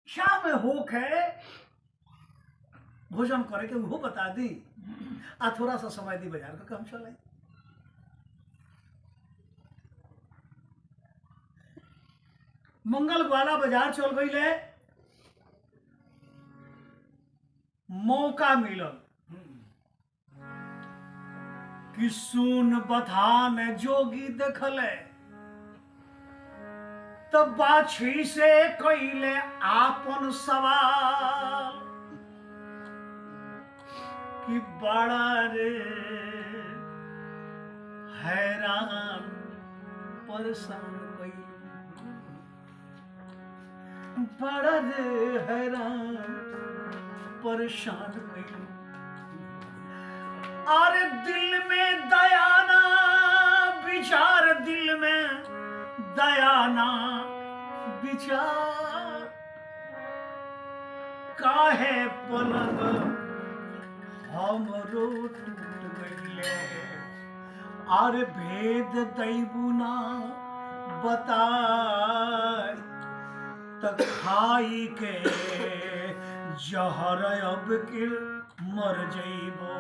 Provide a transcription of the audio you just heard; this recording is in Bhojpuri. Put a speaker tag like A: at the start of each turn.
A: शाम होक है भोजन करे के वो बता दी आ थोड़ा सा समय दी बाजार का काम चले। मंगल ग्वाला बाजार चल गई ले, मौका मिलल कि सुन बधान जोगी देखले, तब बाछी से कैले आपन सवाल कि बड़ा रे हैरान परेशान कैलू, बड़ा रे हैरान परेशान कैलू। अरे दिल में दयाना विचार, दिल में दयाना विचार, काहे पलंग हमरो टूट गईले। अरे भेद दैबुना बताए त खाई के जहर अब के मर जइबो।